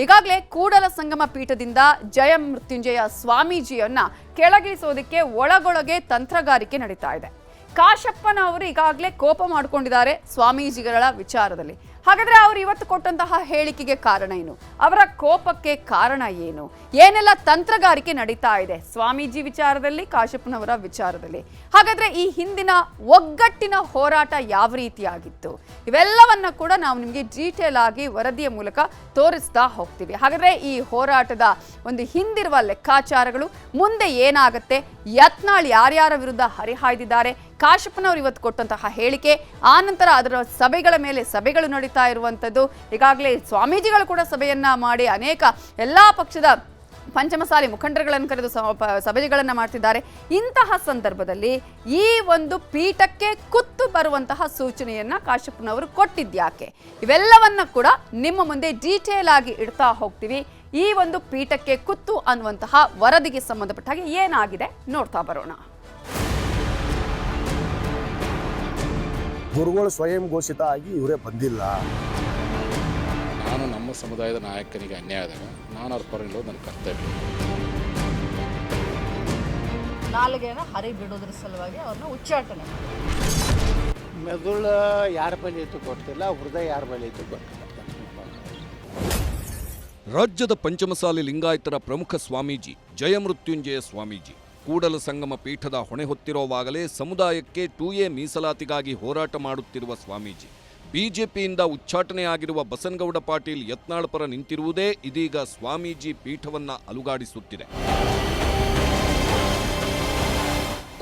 ಈಗಾಗಲೇ ಕೂಡಲ ಸಂಗಮ ಪೀಠದಿಂದ ಜಯಮೃತ್ಯುಂಜಯ ಸ್ವಾಮೀಜಿಯನ್ನ ಕೆಳಗಿಳಿಸೋದಕ್ಕೆ ಒಳಗೊಳಗೆ ತಂತ್ರಗಾರಿಕೆ ನಡೀತಾ ಇದೆ. ಕಾಶಪ್ಪನವರು ಈಗಾಗಲೇ ಕೋಪ ಮಾಡಿಕೊಂಡಿದ್ದಾರೆ ಸ್ವಾಮೀಜಿಗಳ ವಿಚಾರದಲ್ಲಿ. ಹಾಗಾದ್ರೆ ಅವರು ಇವತ್ತು ಕೊಟ್ಟಂತಹ ಹೇಳಿಕೆಗೆ ಕಾರಣ ಏನು? ಅವರ ಕೋಪಕ್ಕೆ ಕಾರಣ ಏನು? ಏನೆಲ್ಲ ತಂತ್ರಗಾರಿಕೆ ನಡೀತಾ ಇದೆ ಸ್ವಾಮೀಜಿ ವಿಚಾರದಲ್ಲಿ, ಕಾಶಪ್ಪನವರ ವಿಚಾರದಲ್ಲಿ? ಹಾಗಾದ್ರೆ ಈ ಹಿಂದಿನ ಒಗ್ಗಟ್ಟಿನ ಹೋರಾಟ ಯಾವ ರೀತಿಯಾಗಿತ್ತು? ಇವೆಲ್ಲವನ್ನ ಕೂಡ ನಾವು ನಿಮಗೆ ಡೀಟೇಲ್ ಆಗಿ ವರದಿಯ ಮೂಲಕ ತೋರಿಸ್ತಾ ಹೋಗ್ತೀವಿ. ಹಾಗಾದ್ರೆ ಈ ಹೋರಾಟದ ಒಂದು ಹಿಂದಿರುವ ಲೆಕ್ಕಾಚಾರಗಳು, ಮುಂದೆ ಏನಾಗುತ್ತೆ, ಯತ್ನಾಳ್ ಯಾರ್ಯಾರ ವಿರುದ್ಧ ಹರಿಹಾಯ್ದಿದ್ದಾರೆ, ಕಾಶಪ್ಪನವರು ಇವತ್ತು ಕೊಟ್ಟಂತಹ ಹೇಳಿಕೆ, ಆ ನಂತರ ಅದರ ಸಭೆಗಳ ಮೇಲೆ ಸಭೆಗಳು ನಡೀತಾ ಇರುವಂಥದ್ದು. ಈಗಾಗಲೇ ಸ್ವಾಮೀಜಿಗಳು ಕೂಡ ಸಭೆಯನ್ನ ಮಾಡಿ ಅನೇಕ ಎಲ್ಲಾ ಪಕ್ಷದ ಪಂಚಮಸಾಲಿ ಮುಖಂಡರುಗಳನ್ನು ಕರೆದು ಸಭೆಗಳನ್ನು ಮಾಡ್ತಿದ್ದಾರೆ. ಇಂತಹ ಸಂದರ್ಭದಲ್ಲಿ ಈ ಒಂದು ಪೀಠಕ್ಕೆ ಕುತ್ತು ಬರುವಂತಹ ಸೂಚನೆಯನ್ನ ಕಾಶಪ್ಪನವರು ಕೊಟ್ಟಿದ್ಯಾಕೆ? ಇವೆಲ್ಲವನ್ನ ಕೂಡ ನಿಮ್ಮ ಮುಂದೆ ಡೀಟೇಲ್ ಆಗಿ ಇಡ್ತಾ ಹೋಗ್ತೀವಿ. ಈ ಒಂದು ಪೀಠಕ್ಕೆ ಕುತ್ತು ಅನ್ನುವಂತಹ ವರದಿಗೆ ಸಂಬಂಧಪಟ್ಟ ಹಾಗೆ ಏನಾಗಿದೆ ನೋಡ್ತಾ ಬರೋಣ. ಗುರುಗಳು ಸ್ವಯಂ ಘೋಷಿತ ಆಗಿ ಇವರೇ ಬಂದಿಲ್ಲ. ನಾನು ನಮ್ಮ ಸಮುದಾಯದ ನಾಯಕನಿಗೆ ಅನ್ಯಾಯ ಆದಾಗ ನಾನು ಅವ್ರ ಪರ ನಿಲ್ಲೋದು ನನ್ನ ಕರ್ತವ್ಯ. ನಾಲಿಗೆನ ಹರಿ ಬಿಡೋದ್ರ ಸಲುವಾಗಿ ಅವ್ರನ್ನ ಉಚ್ಚಾಟನೆ ಮೆದುಳು ಯಾರ ಬಳಿ ಇತ್ತು ಗೊತ್ತಿಲ್ಲ, ಹೃದಯ ಯಾರ ಬಳಿ ಇತ್ತು ಗೊತ್ತಿಲ್ಲ. ರಾಜ್ಯದ ಪಂಚಮಸಾಲಿ ಲಿಂಗಾಯತರ ಪ್ರಮುಖ ಸ್ವಾಮೀಜಿ ಜಯಮೃತ್ಯುಂಜಯ ಸ್ವಾಮೀಜಿ ಕೂಡಲ ಸಂಗಮ ಪೀಠದ ಹೊಣೆ ಹೊತ್ತಿರುವಾಗಲೇ ಸಮುದಾಯಕ್ಕೆ 2A ಮೀಸಲಾತಿಗಾಗಿ ಹೋರಾಟ ಮಾಡುತ್ತಿರುವ ಸ್ವಾಮೀಜಿ ಬಿಜೆಪಿಯಿಂದ ಉಚ್ಚಾಟನೆಯಾಗಿರುವ ಬಸನಗೌಡ ಪಾಟೀಲ್ ಯತ್ನಾಳ್ ಪರ ನಿಂತಿರುವುದೇ ಇದೀಗ ಸ್ವಾಮೀಜಿ ಪೀಠವನ್ನ ಅಲುಗಾಡಿಸುತ್ತಿದೆ.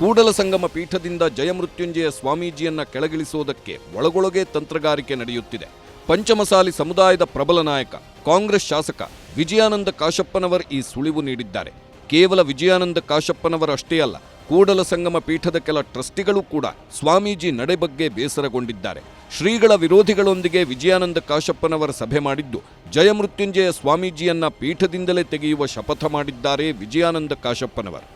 ಕೂಡಲ ಸಂಗಮ ಪೀಠದಿಂದ ಜಯಮೃತ್ಯುಂಜಯ ಸ್ವಾಮೀಜಿಯನ್ನ ಕೆಳಗಿಳಿಸುವುದಕ್ಕೆ ಒಳಗೊಳಗೆ ತಂತ್ರಗಾರಿಕೆ ನಡೆಯುತ್ತಿದೆ. ಪಂಚಮಸಾಲಿ ಸಮುದಾಯದ ಪ್ರಬಲ ನಾಯಕ ಕಾಂಗ್ರೆಸ್ ಶಾಸಕ ವಿಜಯಾನಂದ ಕಾಶಪ್ಪನವರ್ ಈ ಸುಳಿವು ನೀಡಿದ್ದಾರೆ. ಕೇವಲ ವಿಜಯಾನಂದ ಕಾಶಪ್ಪನವರಷ್ಟೇ ಅಲ್ಲ, ಕೂಡಲ ಸಂಗಮ ಪೀಠದ ಕೆಲ ಟ್ರಸ್ಟಿಗಳು ಕೂಡ ಸ್ವಾಮೀಜಿ ನಡೆ ಬಗ್ಗೆ ಬೇಸರಗೊಂಡಿದ್ದಾರೆ. ಶ್ರೀಗಳ ವಿರೋಧಿಗಳೊಂದಿಗೆ ವಿಜಯಾನಂದ ಕಾಶಪ್ಪನವರ ಸಭೆ ಮಾಡಿದ್ದು ಜಯಮೃತ್ಯುಂಜಯ ಸ್ವಾಮೀಜಿಯನ್ನ ಪೀಠದಿಂದಲೇ ತೆಗೆಯುವ ಶಪಥ ಮಾಡಿದ್ದಾರೆ ವಿಜಯಾನಂದ ಕಾಶಪ್ಪನವರ್.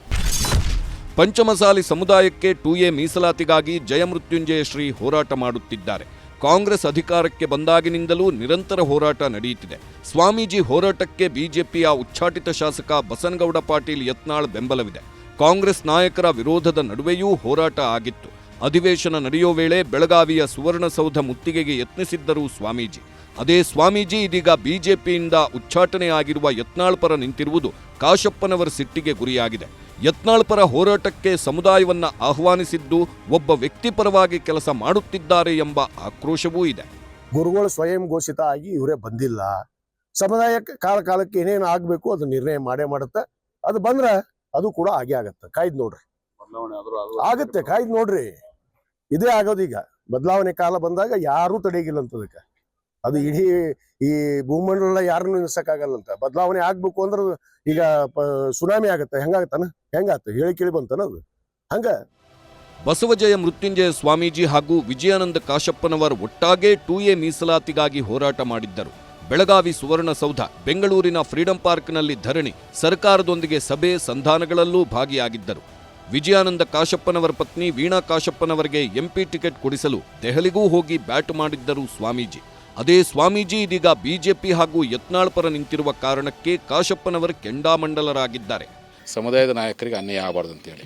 ಪಂಚಮಸಾಲಿ ಸಮುದಾಯಕ್ಕೆ 2A ಮೀಸಲಾತಿಗಾಗಿ ಜಯಮೃತ್ಯುಂಜಯ ಶ್ರೀ ಹೋರಾಟ ಮಾಡುತ್ತಿದ್ದಾರೆ. ಕಾಂಗ್ರೆಸ್ ಅಧಿಕಾರಕ್ಕೆ ಬಂದಾಗಿನಿಂದಲೂ ನಿರಂತರ ಹೋರಾಟ ನಡೆಯುತ್ತಿದೆ. ಸ್ವಾಮೀಜಿ ಹೋರಾಟಕ್ಕೆ ಬಿಜೆಪಿಯ ಉಚ್ಚಾಟಿತ ಶಾಸಕ ಬಸನಗೌಡ ಪಾಟೀಲ್ ಯತ್ನಾಳ್ ಬೆಂಬಲವಿದೆ. ಕಾಂಗ್ರೆಸ್ ನಾಯಕರ ವಿರೋಧದ ನಡುವೆಯೂ ಹೋರಾಟ ಆಗಿತ್ತು. ಅಧಿವೇಶನ ನಡೆಯೋ ವೇಳೆ ಬೆಳಗಾವಿಯ ಸುವರ್ಣಸೌಧ ಮುತ್ತಿಗೆಗೆ ಯತ್ನಿಸಿದ್ದರು ಸ್ವಾಮೀಜಿ. ಅದೇ ಸ್ವಾಮೀಜಿ ಇದೀಗ ಬಿಜೆಪಿಯಿಂದ ಉಚ್ಚಾಟನೆಯಾಗಿರುವ ಯತ್ನಾಳ್ ಪರ ನಿಂತಿರುವುದು ಕಾಶಪ್ಪನವರ ಸಿಟ್ಟಿಗೆ ಗುರಿಯಾಗಿದೆ. ಯತ್ನಾಳ್ ಪರ ಹೋರಾಟಕ್ಕೆ ಸಮುದಾಯವನ್ನ ಆಹ್ವಾನಿಸಿದ್ದು ಒಬ್ಬ ವ್ಯಕ್ತಿಪರವಾಗಿ ಕೆಲಸ ಮಾಡುತ್ತಿದ್ದಾರೆ ಎಂಬ ಆಕ್ರೋಶವೂ ಇದೆ. ಗುರುಗಳು ಸ್ವಯಂ ಘೋಷಿತ ಆಗಿ ಇವರೇ ಬಂದಿಲ್ಲ. ಸಮುದಾಯ ಕಾಲಕ್ಕೆ ಏನೇನು ಆಗ್ಬೇಕು ಅದು ನಿರ್ಣಯ ಮಾಡೇ ಮಾಡುತ್ತೆ. ಅದು ಬಂದ್ರೆ ಅದು ಕೂಡ ಆಗೇ ಆಗತ್ತೆ. ಕಾಯ್ದು ನೋಡ್ರಿ, ಆಗತ್ತೆ. ಕಾಯ್ದು ನೋಡ್ರಿ, ಇದೇ ಆಗೋದು. ಈಗ ಬದಲಾವಣೆ ಕಾಲ ಬಂದಾಗ ಯಾರೂ ತಡೆಗಿಲ್ಲ ಅಂತದಕ್ಕೆ. ಅದು ಇಡೀ ಈ ಭೂಮಂಡಲ ಯಾರನ್ನು ನಿಲ್ಸಕ್ಕಾಗಲ್ಲಂತ. ಬದಲಾವಣೆ ಆಗ್ಬೇಕು ಅಂದ್ರೆ ಈಗ ಸುನಾಮಿ ಆಗತ್ತೆ. ಹೆಂಗಾತ ಹೇಳಿ ಕೇಳಿ ಬಂತನ ಅದು ಹಂಗ. ಬಸವಜಯ ಮೃತ್ಯುಂಜಯ ಸ್ವಾಮೀಜಿ ಹಾಗೂ ವಿಜಯಾನಂದ ಕಾಶಪ್ಪನವರ್ ಒಟ್ಟಾಗೆ 2A ಮೀಸಲಾತಿಗಾಗಿ ಹೋರಾಟ ಮಾಡಿದ್ದರು. ಬೆಳಗಾವಿ ಸುವರ್ಣಸೌಧ, ಬೆಂಗಳೂರಿನ ಫ್ರೀಡಂ ಪಾರ್ಕ್ನಲ್ಲಿ ಧರಣಿ, ಸರ್ಕಾರದೊಂದಿಗೆ ಸಭೆ ಸಂಧಾನಗಳಲ್ಲೂ ಭಾಗಿಯಾಗಿದ್ದರು. ವಿಜಯಾನಂದ ಕಾಶಪ್ಪನವರ ಪತ್ನಿ ವೀಣಾ ಕಾಶಪ್ಪನವರಿಗೆ MP ಟಿಕೆಟ್ ಕೊಡಿಸಲು ದೆಹಲಿಗೂ ಹೋಗಿ ಬ್ಯಾಟ್ ಮಾಡಿದ್ದರು ಸ್ವಾಮೀಜಿ. ಅದೇ ಸ್ವಾಮೀಜಿ ಇದೀಗ ಬಿಜೆಪಿ ಹಾಗೂ ಯತ್ನಾಳ್ ಪರ ನಿಂತಿರುವ ಕಾರಣಕ್ಕೆ ಕಾಶಪ್ಪನವರು ಕೆಂಡಾಮಂಡಲರಾಗಿದ್ದಾರೆ. ಸಮುದಾಯದ ನಾಯಕರಿಗೆ ಅನ್ಯಾಯ ಆಗಬಾರ್ದು ಅಂತೇಳಿ,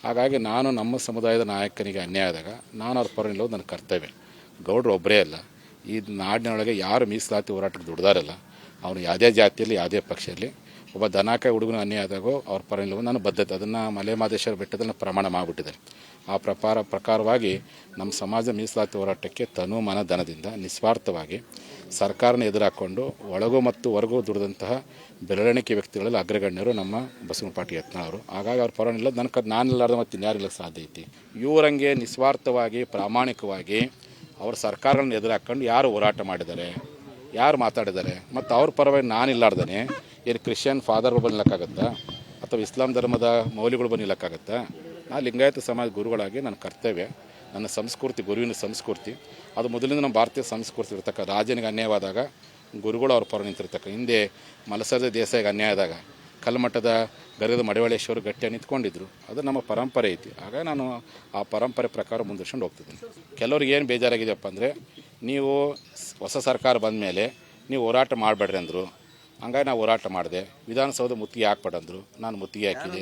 ಹಾಗಾಗಿ ನಾನು ನಮ್ಮ ಸಮುದಾಯದ ನಾಯಕನಿಗೆ ಅನ್ಯಾಯ ಆದಾಗ ನಾನು ಅವ್ರ ಪರ ನಿಲ್ಲೋದು ನನ್ನ ಕರ್ತವ್ಯ. ಗೌಡ್ರು ಒಬ್ಬರೇ ಅಲ್ಲ, ಈ ನಾಡಿನೊಳಗೆ ಯಾರು ಮೀಸಲಾತಿ ಹೋರಾಟಕ್ಕೆ ದುಡ್ದಾರಲ್ಲ, ಅವನು ಯಾವುದೇ ಜಾತಿಯಲ್ಲಿ ಯಾವುದೇ ಪಕ್ಷದಲ್ಲಿ ಒಬ್ಬ ದನಕಾಯಿ ಹುಡುಗನ ಅನ್ಯಾಯ ಆದಾಗೋ ಅವ್ರ ಪರ ನಿಲ್ಲುವ ನಾನು ಬದ್ಧತೆ. ಅದನ್ನು ಮಲೆಮಹದೇಶ್ವರ ಬೆಟ್ಟದಲ್ಲಿ ಪ್ರಮಾಣ ಮಾಡಿಬಿಟ್ಟಿದ್ದಾರೆ. ಆ ಪ್ರಕಾರವಾಗಿ ನಮ್ಮ ಸಮಾಜ ಮೀಸಲಾತಿ ಹೋರಾಟಕ್ಕೆ ತನು ಮನ ಧನದಿಂದ ನಿಸ್ವಾರ್ಥವಾಗಿ ಸರ್ಕಾರನ ಎದುರಾಕೊಂಡು ಒಳಗು ಮತ್ತು ಹೊರಗೂ ದುಡಿದಂತಹ ಬೆರಳೆಣಿಕೆ ವ್ಯಕ್ತಿಗಳಲ್ಲಿ ಅಗ್ರಗಣ್ಯರು ನಮ್ಮ ಬಸವನ ಪಾಟೀಲ್ ಯತ್ನಾಳ್ ಅವರು. ಹಾಗಾಗಿ ಅವ್ರ ಪರ ನಿಲ್ಲೋದು ನಾನಿಲ್ಲಾರ್ದು ಮತ್ತು ಇನ್ಯಾರಿಲ್ಲ ಸಾಧ್ಯ ಐತಿ. ಇವರಂಗೆ ನಿಸ್ವಾರ್ಥವಾಗಿ ಪ್ರಾಮಾಣಿಕವಾಗಿ ಅವ್ರ ಸರ್ಕಾರಗಳನ್ನ ಎದುರಾಕೊಂಡು ಯಾರು ಹೋರಾಟ ಮಾಡಿದ್ದಾರೆ, ಯಾರು ಮಾತಾಡಿದ್ದಾರೆ, ಮತ್ತು ಅವ್ರ ಪರವಾಗಿ ನಾನಿಲ್ಲಾರ್ದೇ ಏನು ಕ್ರಿಶ್ಚಿಯನ್ ಫಾದರ್ ಬಂದು ನಿಲ್ಲಕ್ಕಾಗತ್ತಾ, ಅಥವಾ ಇಸ್ಲಾಂ ಧರ್ಮದ ಮೌಲ್ಯಗಳು ಬಂದು ನಿಲ್ಲಕ್ಕಾಗತ್ತಾ? ನಾನು ಲಿಂಗಾಯತ ಸಮಾಜ ಗುರುಗಳಾಗಿ ನನ್ನ ಕರ್ತವ್ಯ, ನನ್ನ ಸಂಸ್ಕೃತಿ, ಗುರುವಿನ ಸಂಸ್ಕೃತಿ, ಅದು ಮೊದಲಿಂದ ನಮ್ಮ ಭಾರತೀಯ ಸಂಸ್ಕೃತಿ ಇರ್ತಕ್ಕ. ರಾಜನಿಗೆ ಅನ್ಯಾಯವಾದಾಗ ಗುರುಗಳು ಅವ್ರ ಪರ ನಿಂತಿರ್ತಕ್ಕ. ಹಿಂದೆ ಮಲಸರ್ದ ದೇಸಾಯಿಗೆ ಅನ್ಯಾಯ ಆದಾಗ ಕಲ್ಮಠದ ಗರ್ಗದ ಮಡಿವಾಳೇಶ್ವರ ಗಟ್ಟಿಯಾಗಿ ನಿಂತ್ಕೊಂಡಿದ್ರು. ಅದು ನಮ್ಮ ಪರಂಪರೆ ಐತಿ. ಹಾಗಾಗಿ ನಾನು ಆ ಪರಂಪರೆ ಪ್ರಕಾರ ಮುಂದುವರ್ಸ್ಕೊಂಡು ಹೋಗ್ತಿದ್ದೀನಿ. ಕೆಲವ್ರಿಗೆ ಏನು ಬೇಜಾರಾಗಿದೆಯಪ್ಪ ಅಂದರೆ, ನೀವು ಹೊಸ ಸರ್ಕಾರ ಬಂದ ಮೇಲೆ ನೀವು ಹೋರಾಟ ಮಾಡಬೇಡ್ರಿ ಅಂದರು, ಹಂಗಾಗಿ ನಾವು ಹೋರಾಟ ಮಾಡಿದೆ. ವಿಧಾನಸೌಧ ಮುತ್ತಿಗೆ ಹಾಕ್ಬೇಡಂದ್ರು, ನಾನು ಮುತ್ತಿಗೆ ಹಾಕಿದೆ.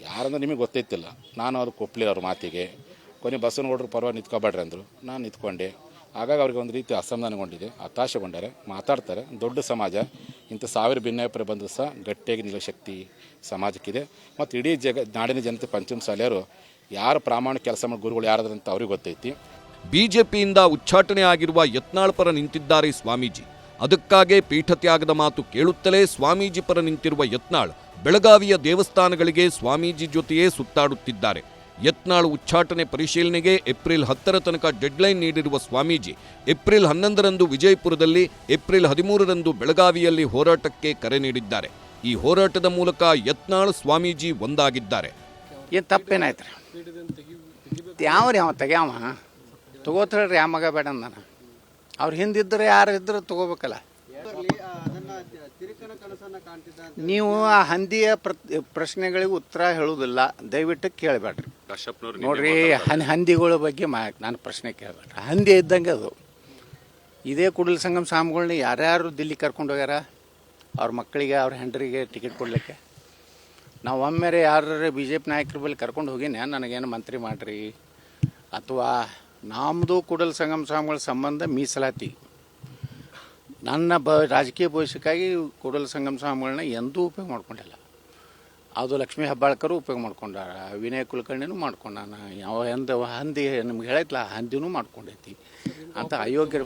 ಯಾರಂದ್ರೆ ನಿಮಗೆ ಗೊತ್ತೈತಿಲ್ಲ, ನಾನು ಅದಕ್ಕೆ ಒಪ್ಪಲಿಲ್ಲ ಅವ್ರ ಮಾತಿಗೆ. ಕೊನೆ ಬಸವನಗೌಡರು ಪರವಾಗಿ ನಿಂತ್ಕೊಬೇಡ್ರಿ ಅಂದರು, ನಾನು ನಿಂತ್ಕೊಂಡೆ. ಹಾಗಾಗಿ ಅವ್ರಿಗೆ ಒಂದು ರೀತಿ ಅಸಮಾಧಾನಗೊಂಡಿದೆ, ಹತಾಶೆಗೊಂಡಾರೆ, ಮಾತಾಡ್ತಾರೆ. ದೊಡ್ಡ ಸಮಾಜ, ಇಂಥ ಸಾವಿರ ಭಿನ್ನಾಭಿಪ್ರಾಯ ಬಂದರೂ ಸಹ ಗಟ್ಟಿಯಾಗಿ ನಿಲ್ಲೋ ಶಕ್ತಿ ಸಮಾಜಕ್ಕಿದೆ. ಮತ್ತು ಇಡೀ ನಾಡಿನ ಜನತೆ ಪಂಚಮಸಾಲಿಯರು ಯಾರು ಪ್ರಾಮಾಣಿಕ ಕೆಲಸ ಮಾಡೋ ಗುರುಗಳು ಯಾರಾದ್ರಂತ ಅವ್ರಿಗೆ ಗೊತ್ತೈತಿ. ಬಿಜೆಪಿಯಿಂದ ಉಚ್ಚಾಟನೆ ಆಗಿರುವ ಯತ್ನಾಳ್ ಪರ ನಿಂತಿದ್ದಾರೆ ಸ್ವಾಮೀಜಿ. ಅದಕ್ಕಾಗೇ ಪೀಠತ್ಯಾಗದ ಮಾತು ಕೇಳುತ್ತಲೇ ಸ್ವಾಮೀಜಿ ಪರ ನಿಂತಿರುವ ಯತ್ನಾಳ್ ಬೆಳಗಾವಿಯ ದೇವಸ್ಥಾನಗಳಿಗೆ ಸ್ವಾಮೀಜಿ ಜೊತೆಯೇ ಸುತ್ತಾಡುತ್ತಿದ್ದಾರೆ. ಯತ್ನಾಳ್ ಉಚ್ಚಾಟನೆ ಪರಿಶೀಲನೆಗೆ ಏಪ್ರಿಲ್ 10 ತನಕ ಡೆಡ್ಲೈನ್ ನೀಡಿರುವ ಸ್ವಾಮೀಜಿ ಏಪ್ರಿಲ್ 11ರಂದು ವಿಜಯಪುರದಲ್ಲಿ, ಏಪ್ರಿಲ್ 13ರಂದು ಬೆಳಗಾವಿಯಲ್ಲಿ ಹೋರಾಟಕ್ಕೆ ಕರೆ ನೀಡಿದ್ದಾರೆ. ಈ ಹೋರಾಟದ ಮೂಲಕ ಯತ್ನಾಳ್ ಸ್ವಾಮೀಜಿ ಒಂದಾಗಿದ್ದಾರೆ. ಏನು ತಪ್ಪೇನಾಯ್ತು ಯಾವ್ರಿ ಅವ ತೆಗ್ಯಾವ ತಗೋತಾಳ್ರಿ ಆ ಮಗ ಬೇಡ ನಾನು ಅವ್ರು ಹಿಂದಿದ್ರೆ ಯಾರು ಇದ್ರೆ ತಗೋಬೇಕಲ್ಲ. ನೀವು ಆ ಹಂದಿಯ ಪ್ರಶ್ನೆಗಳಿಗೆ ಉತ್ತರ ಹೇಳುವುದಿಲ್ಲ, ದಯವಿಟ್ಟು ಕೇಳಬೇಡ್ರಿ. ನೋಡ್ರಿ ಹಂದಿಗಳ ಬಗ್ಗೆ ನಾನು ಪ್ರಶ್ನೆ ಕೇಳಬೇಡ್ರಿ. ಹಂದಿ ಇದ್ದಂಗೆ ಅದು. ಇದೇ ಕೂಡಲ ಸಂಗಮ ಸ್ವಾಮಿಗಳನ್ನ ಯಾರ್ಯಾರು ದಿಲ್ಲಿ ಕರ್ಕೊಂಡು ಹೋಗ್ಯಾರ ಅವ್ರ ಮಕ್ಕಳಿಗೆ ಅವ್ರ ಹೆಂಡ್ರಿಗೆ ಟಿಕೆಟ್ ಕೊಡಲಿಕ್ಕೆ. ನಾವು ಒಮ್ಮೆರೆ ಯಾರು BJP ನಾಯಕರ ಬಳಿ ಕರ್ಕೊಂಡು ಹೋಗಿನಿ, ನನಗೇನು ಮಂತ್ರಿ ಮಾಡಿರಿ ಅಥವಾ ನಮ್ಮದು ಕೂಡಲ ಸಂಗಮ ಸ್ವಾಮಿಗಳ ಸಂಬಂಧ ಮೀಸಲಾತಿ. ನನ್ನ ರಾಜಕೀಯ ಭವಿಷ್ಯಕ್ಕಾಗಿ ಕೂಡಲ ಸಂಗಮ ಸ್ವಾಮಿಗಳನ್ನ ಎಂದೂ ಉಪಯೋಗ ಮಾಡ್ಕೊಂಡಿಲ್ಲ. ಅದು ಲಕ್ಷ್ಮೀ ಹೆಬ್ಬಾಳ್ಕರು ಉಪಯೋಗ ಮಾಡ್ಕೊಂಡಾರ, ವಿನಯ ಕುಲಕರ್ಣಿನೂ ಮಾಡ್ಕೊಂಡಾನ, ಯಾವ ಹಂದಿ ನಿಮ್ಗೆ ಹೇಳೈತಲ್ಲ ಹಂದಿನೂ ಮಾಡ್ಕೊಂಡೈತಿ ಅಂತ ಅಯೋಗ್ಯರು.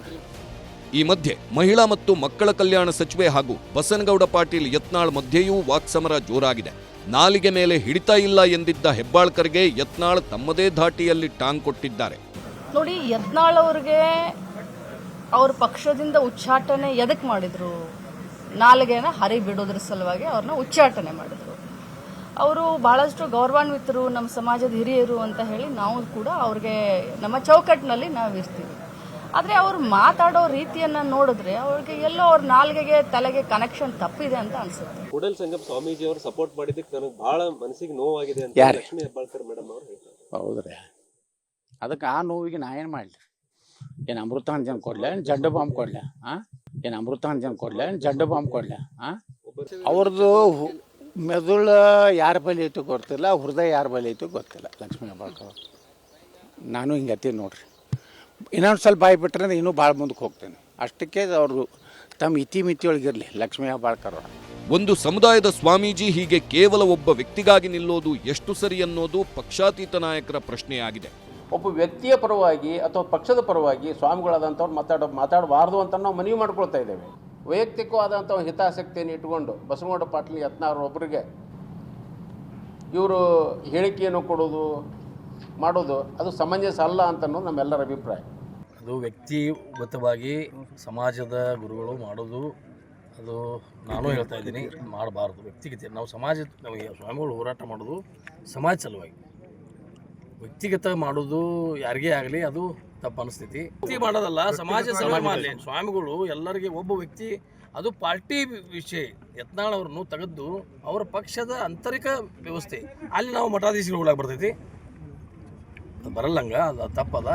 ಈ ಮಧ್ಯೆ ಮಹಿಳಾ ಮತ್ತು ಮಕ್ಕಳ ಕಲ್ಯಾಣ ಸಚಿವೆ ಹಾಗೂ ಬಸನಗೌಡ ಪಾಟೀಲ್ ಯತ್ನಾಳ್ ಮಧ್ಯೆಯೂ ವಾಕ್ಸಮರ ಜೋರಾಗಿದೆ. ನಾಲಿಗೆ ಮೇಲೆ ಹಿಡಿತಾ ಇಲ್ಲ ಎಂದಿದ್ದ ಹೆಬ್ಬಾಳ್ಕರ್ಗೆ ಯತ್ನಾಳ್ ತಮ್ಮದೇ ಧಾಟಿಯಲ್ಲಿ ಟಾಂಗ್ ಕೊಟ್ಟಿದ್ದಾರೆ. ನೋಡಿ, ಯತ್ನಾಳ್ ಅವ್ರಿಗೆ ಅವ್ರ ಪಕ್ಷದಿಂದ ಉಚ್ಚಾಟನೆ ಎದಕ್ಕೆ ಮಾಡಿದ್ರು? ನಾಲಿಗೆನ ಹರಿ ಬಿಡೋದ್ರ ಸಲುವಾಗಿ ಅವ್ರನ್ನ ಉಚ್ಚಾಟನೆ ಮಾಡಿದ್ರು. ಅವರು ಬಹಳಷ್ಟು ಗೌರವಾನ್ವಿತರು, ನಮ್ಮ ಸಮಾಜದ ಹಿರಿಯರು ಅಂತ ಹೇಳಿ ನಾವು ಕೂಡ ಅವ್ರಿಗೆ ನಮ್ಮ ಚೌಕಟ್ಟಿನಲ್ಲಿ ನಾವು ಇರ್ತೀವಿ. ಆದರೆ ಅವ್ರು ಮಾತಾಡೋ ರೀತಿಯನ್ನ ನೋಡಿದ್ರೆ ಅವ್ರಿಗೆ ಎಲ್ಲೋ ಅವ್ರ ನಾಲ್ಗೆಗೆ ತಲೆಗೆ ಕನೆಕ್ಷನ್ ತಪ್ಪಿದೆ ಅಂತ ಅನ್ಸುತ್ತೆ. ಕೂಡಲ ಸಂಗಮ ಸ್ವಾಮೀಜಿ ಅವರು ಸಪೋರ್ಟ್ ಮಾಡಿದ್ದಕ್ಕೆ ನನಗೆ ಬಹಳ ಮನಸ್ಸಿಗೆ ನೋವಾಗಿದೆ ಅಂತ ಲಕ್ಷ್ಮೀ ಹೆಬ್ಬಾಳ್ಕರ್ ಮೇಡಮ್ ಅವರು ಹೇಳ್ತಾರೆ. ಹೌದ್ರಿ, ಅದಕ್ಕೆ ಆ ನೋವಿಗೆ ನಾ ಏನು ಮಾಡಲಿ? ಏನು ಅಮೃತಾಂಜನ್ ಕೊಡ್ಲೆ, ಜಡ್ಡು ಬಾಂಬ್ ಕೊಡ್ಲೆ? ಏನು ಅಮೃತಾಂಜನ್ ಕೊಡ್ಲೆ, ಜಡ್ಡು ಬಾಂಬ್ ಕೊಡ್ಲೆ? ಅವ್ರದ್ದು ಮೆದುಳು ಯಾರ ಬಳಿ ಐತೋ ಗೊತ್ತಿಲ್ಲ, ಹೃದಯ ಯಾರ ಬಳಿ ಐತೋ ಗೊತ್ತಿಲ್ಲ. ಲಕ್ಷ್ಮೀ ಹೆಬ್ಬಾಳ್ಕರ್ ನಾನು ಹಿಂಗತ್ತೀನಿ ನೋಡ್ರಿ. ಇನ್ನೊಂದು ಸ್ವಲ್ಪ ಬಾಯ್ಬಿಟ್ರೆ ಇನ್ನೂ ಭಾಳ ಮುಂದಕ್ಕೆ ಹೋಗ್ತೇನೆ. ಅಷ್ಟಕ್ಕೆ ಅವರು ತಮ್ಮ ಇತಿಮಿತಿಯೊಳಗಿರಲಿ ಲಕ್ಷ್ಮೀ ಹೆಬ್ಬಾಳ್ಕರ್ ಅವರು. ಒಂದು ಸಮುದಾಯದ ಸ್ವಾಮೀಜಿ ಹೀಗೆ ಕೇವಲ ಒಬ್ಬ ವ್ಯಕ್ತಿಗಾಗಿ ನಿಲ್ಲೋದು ಎಷ್ಟು ಸರಿ ಅನ್ನೋದು ಪಕ್ಷಾತೀತ ನಾಯಕರ ಪ್ರಶ್ನೆಯಾಗಿದೆ. ಒಬ್ಬ ವ್ಯಕ್ತಿಯ ಪರವಾಗಿ ಅಥವಾ ಪಕ್ಷದ ಪರವಾಗಿ ಸ್ವಾಮಿಗಳಾದಂಥವ್ರು ಮಾತಾಡಬಾರ್ದು ಅಂತ ನಾವು ಮನವಿ ಮಾಡ್ಕೊಳ್ತಾ ಇದ್ದೇವೆ. ವೈಯಕ್ತಿಕವಾದಂಥ ಹಿತಾಸಕ್ತಿಯನ್ನು ಇಟ್ಟುಕೊಂಡು ಬಸವನಗೌಡ ಪಾಟೀಲ್ ಯತ್ನಾಳ್ ಒಬ್ಬರಿಗೆ ಇವರು ಹೇಳಿಕೆಯನ್ನು ಕೊಡೋದು ಮಾಡೋದು ಅದು ಸಮಂಜಸ ಅಲ್ಲ ಅಂತ ಅನ್ನೋದು ನಮ್ಮೆಲ್ಲರ ಅಭಿಪ್ರಾಯ. ಅದು ವ್ಯಕ್ತಿಗತವಾಗಿ ಸಮಾಜದ ಗುರುಗಳು ಮಾಡೋದು, ಅದು ನಾನು ಹೇಳ್ತಾ ಇದ್ದೀನಿ, ಮಾಡಬಾರ್ದು. ವ್ಯಕ್ತಿಗತ ನಾವು ಸ್ವಾಮಿಗಳು ಹೋರಾಟ ಮಾಡೋದು ಸಮಾಜ ಸಲುವಾಗಿ. ವ್ಯಕ್ತಿಗತ ಮಾಡೋದು ಯಾರಿಗೇ ಆಗಲಿ ಅದು ತಪ್ಪು ಅನಿಸ್ತೈತಿ. ವ್ಯಕ್ತಿ ಮಾಡೋದಲ್ಲ, ಸಮಾಜ ಸಲುವಾಗಿ ಮಾಡಲಿ. ಸ್ವಾಮಿಗಳು ಎಲ್ಲರಿಗೆ ಒಬ್ಬ ವ್ಯಕ್ತಿ, ಅದು ಪಾರ್ಟಿ ವಿಷಯ. ಯತ್ನಾಳ್ ಅವ್ರನ್ನು ತೆಗೆದು ಅವರ ಪಕ್ಷದ ಆಂತರಿಕ ವ್ಯವಸ್ಥೆ ಅಲ್ಲಿ ನಾವು ಮಠಾಧೀಶಗಳು ಬರ್ತೈತಿ, ಬರಲ್ಲಂಗ, ಅದು ತಪ್ಪದ.